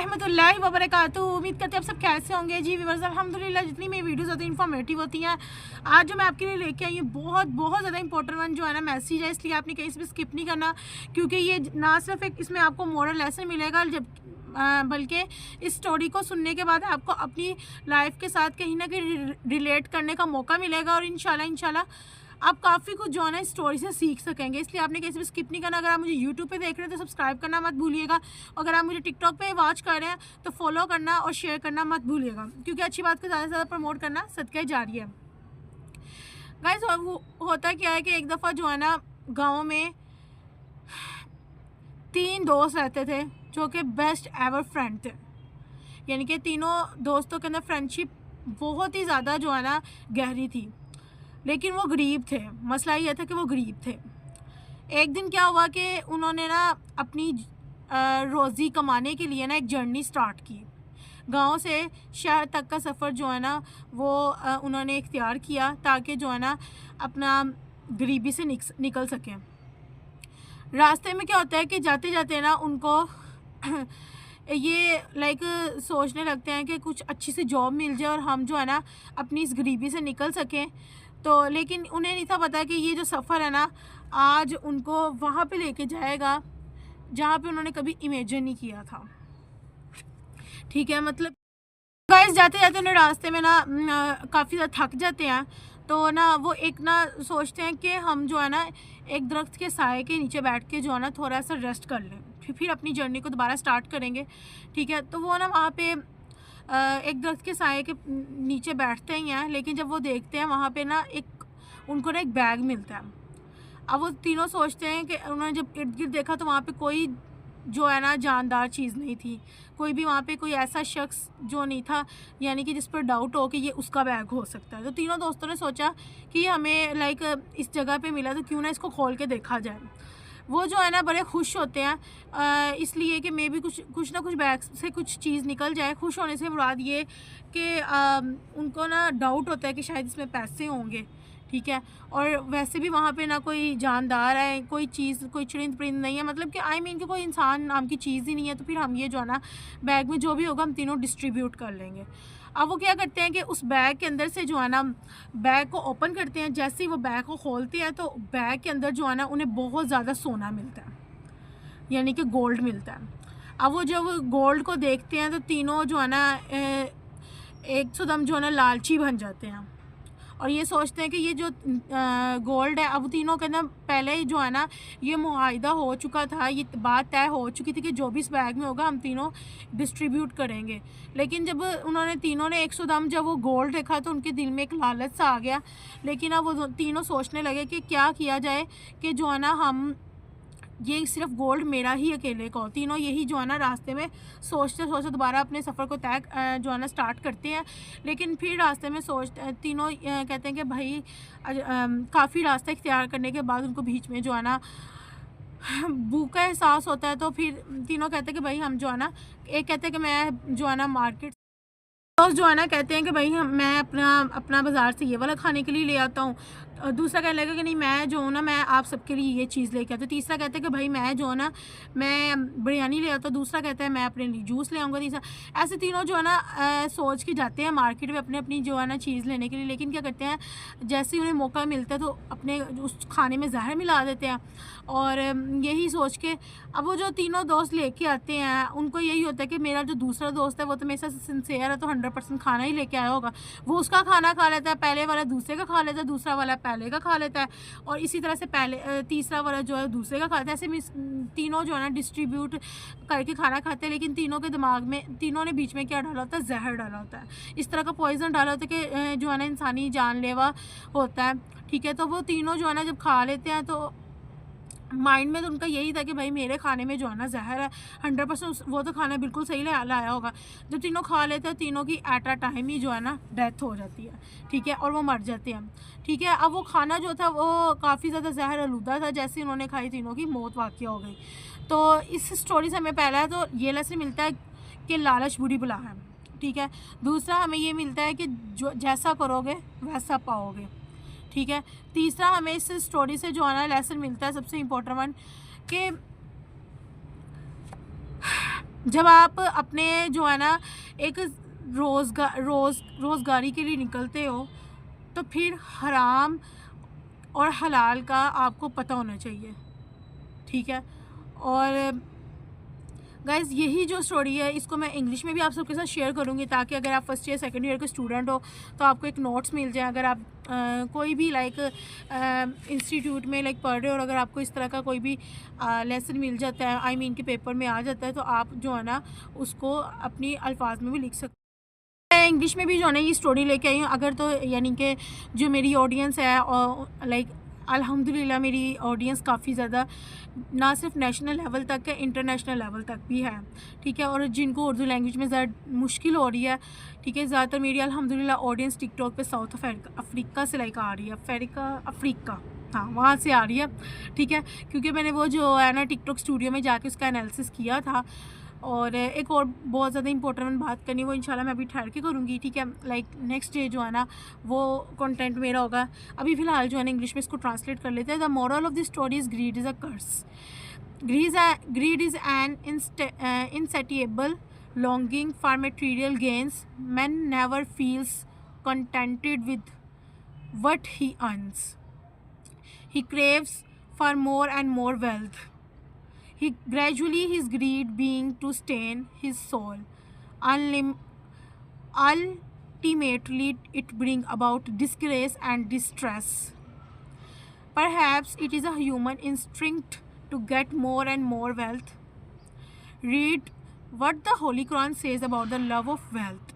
रहमतुल्लाहि व बरकातहू। उम्मीद करते हैं आप सब कैसे होंगे जी व्यूअर्स। अल्हम्दुलिल्लाह जितनी मेरी वीडियोस होती हैं इन्फॉर्मेटिव होती हैं। आज जो मैं आपके लिए लेके आई हूँ बहुत ज़्यादा इंपॉर्टेंट वन जो है ना मैसेज है, इसलिए आपने कहीं से भी स्किप नहीं करना, क्योंकि ये ना सिर्फ एक इसमें आपको मॉरल लेसन मिलेगा, जब बल्कि इस स्टोरी को सुनने के बाद आपको अपनी लाइफ के साथ कहीं ना कहीं रिलेट करने का मौका मिलेगा और इंशाल्लाह आप काफ़ी कुछ जो है ना स्टोरी से सीख सकेंगे। इसलिए आपने कैसे भी स्किप नहीं करना। अगर आप मुझे यूट्यूब पे देख रहे हैं तो सब्सक्राइब करना मत भूलिएगा। अगर आप मुझे टिकटॉक पे वॉच कर रहे हैं तो फॉलो करना और शेयर करना मत भूलिएगा, क्योंकि अच्छी बात को ज़्यादा से ज़्यादा प्रमोट करना सदका जारी है। गाइस होता क्या है कि एक दफ़ा जो है ना गाँव में 3 दोस्त रहते थे जो कि बेस्ट एवर फ्रेंड थे। यानी कि तीनों दोस्तों के अंदर फ्रेंडशिप बहुत ही ज़्यादा जो है ना गहरी थी, लेकिन वो गरीब थे। मसला ये था कि वो गरीब थे। एक दिन क्या हुआ कि उन्होंने ना अपनी रोज़ी कमाने के लिए ना एक जर्नी स्टार्ट की। गांव से शहर तक का सफ़र जो है ना वो उन्होंने इख्तियार किया ताकि जो है ना अपना गरीबी से निकल सकें। रास्ते में क्या होता है कि जाते जाते ना उनको ये सोचने लगते हैं कि कुछ अच्छी सी जॉब मिल जाए और हम जो है ना अपनी इस गरीबी से निकल सकें। तो लेकिन उन्हें नहीं था पता कि ये जो सफ़र है ना आज उनको वहाँ पे लेके जाएगा जहाँ पे उन्होंने कभी इमेजिन नहीं किया था। ठीक है, मतलब गाइस जाते जाते उन्हें रास्ते में ना काफ़ी ज़्यादा थक जाते हैं। तो ना वो एक ना सोचते हैं कि हम जो है ना एक दरख्त के साए के नीचे बैठ के जो है ना थोड़ा सा रेस्ट कर लें, फिर अपनी जर्नी को दोबारा स्टार्ट करेंगे। ठीक है, तो वो ना वहाँ पे एक दरख्त के साए के नीचे बैठते ही हैं, लेकिन जब वो देखते हैं वहाँ पे ना उनको ना एक बैग मिलता है। अब वो तीनों सोचते हैं कि उन्होंने जब इर्द गिर्द देखा तो वहाँ पे कोई जो है ना जानदार चीज़ नहीं थी, कोई भी वहाँ पे कोई ऐसा शख्स जो नहीं था यानी कि जिस पर डाउट हो कि ये उसका बैग हो सकता है। तो तीनों दोस्तों ने सोचा कि हमें इस जगह पे मिला तो क्यों ना इसको खोल के देखा जाए। वो जो है ना बड़े खुश होते हैं इसलिए कि मे भी कुछ ना कुछ बैग से कुछ चीज़ निकल जाए। खुश होने से मुराद ये कि उनको ना डाउट होता है कि शायद इसमें पैसे होंगे। ठीक है, और वैसे भी वहाँ पे ना कोई जानदार है, कोई चीज़, कोई चुरिंद परिंद नहीं है, मतलब कि कि कोई इंसान नाम की चीज़ ही नहीं है। तो फिर हम ये जो है ना बैग में जो भी होगा हम तीनों डिस्ट्रीब्यूट कर लेंगे। अब वो क्या करते हैं कि उस बैग के अंदर से जो है ना बैग को ओपन करते हैं। जैसे ही वो बैग को खोलते हैं तो बैग के अंदर जो है ना उन्हें बहुत ज़्यादा सोना मिलता है, यानी कि गोल्ड मिलता है। अब वो जब गोल्ड को देखते हैं तो तीनों जो है ना एकदम जो है ना लालची बन जाते हैं और ये सोचते हैं कि ये जो गोल्ड है, अब तीनों के अंदर पहले ही जो है ना ये मुआहिदा हो चुका था, ये बात तय हो चुकी थी कि जो भी इस बैग में होगा हम तीनों डिस्ट्रीब्यूट करेंगे। लेकिन जब उन्होंने तीनों ने एकदम जब वो गोल्ड देखा तो उनके दिल में एक लालच सा आ गया। लेकिन अब वो तीनों सोचने लगे कि क्या किया जाए कि जो है ना हम ये सिर्फ गोल्ड मेरा ही अकेले का हो। तीनों यही जो है ना रास्ते में सोचते सोचते दोबारा अपने सफ़र को तय जो है ना स्टार्ट करते हैं। लेकिन फिर रास्ते में तीनों कहते हैं कि भाई काफ़ी रास्ता इख्तियार करने के बाद उनको बीच में जो है ना भूख का एहसास होता है। तो फिर तीनों कहते हैं कि भाई हम जो है ना, एक कहते हैं कि मैं जो है ना मार्केट दोस्त जो है ना कहते हैं कि भाई मैं अपना बाज़ार से ये वाला खाने के लिए ले आता हूँ। दूसरा कहने लगा कि नहीं मैं जो हूँ ना मैं आप सबके लिए ये चीज़ लेके आता हूँ। तीसरा कहता है कि भाई मैं जो है ना मैं बिरयानी ले आता हूँ। दूसरा कहता है मैं अपने लिए जूस ले आऊँगा। तीसरा ऐसे तीनों जो है ना सोच के जाते हैं मार्केट में अपनी जो है ना चीज़ लेने के लिए। लेकिन क्या करते हैं, जैसे ही उन्हें मौका मिलता है तो अपने उस खाने में जहर मिला देते हैं। और यही सोच के अब वो जो तीनों दोस्त लेके आते हैं उनको यही होता है कि मेरा जो दूसरा दोस्त है वो तो मेरे साथ सिंसियर है, तो 100% खाना ही लेके आया होगा। वो उसका खाना खा लेता है, पहले वाला दूसरे का खा लेता है, दूसरा वाला पहले का खा लेता है, और इसी तरह से तीसरा वाला जो है दूसरे का खाता है। ऐसे तीनों जो है ना डिस्ट्रीब्यूट करके खाना खाते हैं। लेकिन तीनों के दिमाग में तीनों ने बीच में क्या डाला होता है, जहर डाला होता है। इस तरह का पॉइजन डाला होता है कि जो है ना इंसानी जानलेवा होता है। ठीक है, तो वो तीनों जो है ना जब खा लेते हैं तो माइंड में तो उनका यही था कि भाई मेरे खाने में जो है ना जहर है, 100% वो तो खाना बिल्कुल सही लाया होगा। जब तीनों खा लेते हैं तीनों की एट अ टाइम ही जो है ना डेथ हो जाती है। ठीक है, और वो मर जाते हैं। ठीक है, अब वो खाना जो था वो काफ़ी ज़्यादा जहर आलूदा था। जैसे उन्होंने खाई तीनों की मौत वाक़या हो गई। तो इस स्टोरी से हमें पहला तो ये लेसन मिलता है कि लालच बुरी बला है। ठीक है, दूसरा हमें ये मिलता है कि जो जैसा करोगे वैसा पाओगे। ठीक है, तीसरा हमें इस स्टोरी से जो है ना लेसन मिलता है सबसे इम्पोर्टेंट वन कि जब आप अपने जो है ना एक रोज़गारी के लिए निकलते हो, तो फिर हराम और हलाल का आपको पता होना चाहिए, ठीक है। और गाइज़ यही जो स्टोरी है इसको मैं इंग्लिश में भी आप सबके साथ शेयर करूँगी, ताकि अगर आप फर्स्ट ईयर सेकंड ईयर के स्टूडेंट हो तो आपको एक नोट्स मिल जाए। अगर आप कोई भी लाइक इंस्टीट्यूट में लाइक पढ़ रहे हो और अगर आपको इस तरह का कोई भी लेसन मिल जाता है, आई मीन के पेपर में आ जाता है, तो आप जो है ना उसको अपनी अल्फाज में भी लिख सकते। मैं इंग्लिश में भी जो है ना ये स्टोरी लेके आई हूँ। अगर तो यानी कि जो मेरी ऑडियंस है और लाइक अल्हम्दुलिल्लाह मेरी ऑडियंस काफ़ी ज़्यादा ना सिर्फ नेशनल लेवल तक है, इंटरनेशनल लेवल तक भी है, ठीक है। और जिनको उर्दू लैंग्वेज में ज़्यादा मुश्किल हो रही है, ठीक है, ज़्यादातर मेरी अल्हम्दुलिल्लाह ऑडियंस टिकटॉक पे साउथ अफ्रीका से लाइक आ रही है, अफ्रीका, हाँ वहाँ से आ रही है, ठीक है। क्योंकि मैंने वो जो है ना टिकटॉक स्टूडियो में जाके उसका एनालिसिस किया था। और एक और बहुत ज़्यादा इंपॉर्टेंट बात करनी, वो इंशाल्लाह मैं अभी ठहर के करूँगी, ठीक है। लाइक नेक्स्ट डे जो है ना वो कंटेंट मेरा होगा। अभी फ़िलहाल जो है ना इंग्लिश में इसको ट्रांसलेट कर लेते हैं। The moral of the story is greed is a curse. Greed is an insatiable longing for material gains. Man never feels contented with what he earns. He craves for more and more wealth. Gradually his greed being to stain his soul. Ultimately it bring about disgrace and distress. Perhaps it is a human instinct to get more and more wealth. Read what the Holy Quran says about the love of wealth.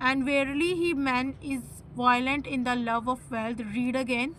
And verily he man is violent in the love of wealth. Read again.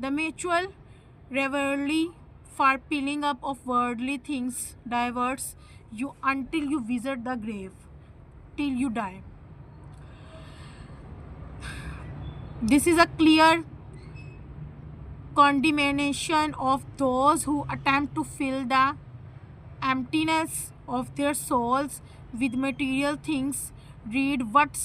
The mutual rivalry for piling up of worldly things diverts you until you visit the grave, till you die. This is a clear condemnation of those who attempt to fill the emptiness of their souls with material things. Read what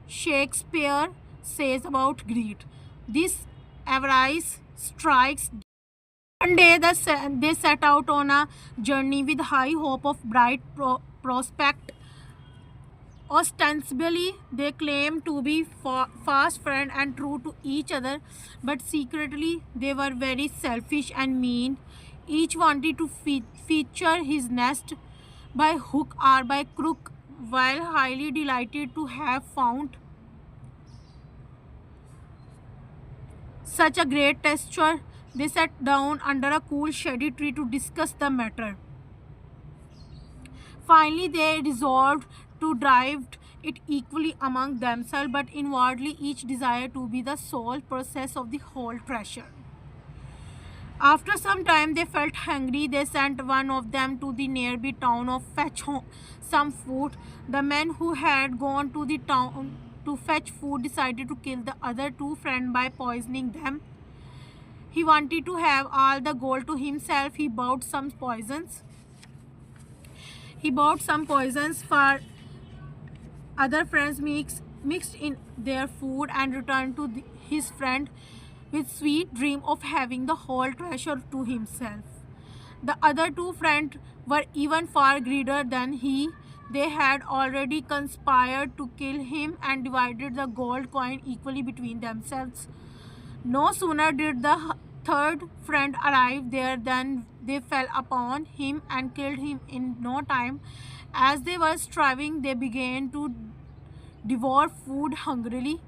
Shakespeare says about greed. This avarice strikes. One day they set out on a journey with high hope of bright prospect. Ostensibly, they claimed to be fast friends and true to each other, but secretly they were very selfish and mean. Each wanted to feature his nest by hook or by crook, while highly delighted to have found such a great treasure. They sat down under a cool shady tree to discuss the matter. Finally, they resolved to divide it equally among themselves, but inwardly each desired to be the sole possessor of the whole treasure. After some time, they felt hungry. They sent one of them to the nearby town to fetch some food. The man who had gone to the town to fetch food decided to kill the other two friends by poisoning them. He wanted to have all the gold to himself. He bought some poisons. For other friends mixed in their food and returned to his friend with sweet dream of having the whole treasure to himself. The other two friends were even far greedier than he. They had already conspired to kill him and divided the gold coin equally between themselves. No sooner did the third friend arrive there than they fell upon him and killed him in no time. As they were striving, they began to devour food hungrily.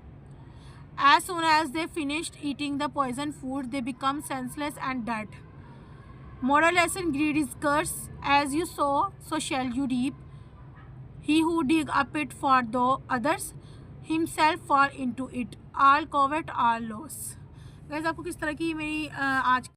As soon as they finished eating the poisoned food, they become senseless and dead. Moral lesson: greed is curse. As you sow, so shall you reap. He who dig a pit for the others, himself fall into it. All covet, all loss. Guys, आपको किस तरह की मेरी आज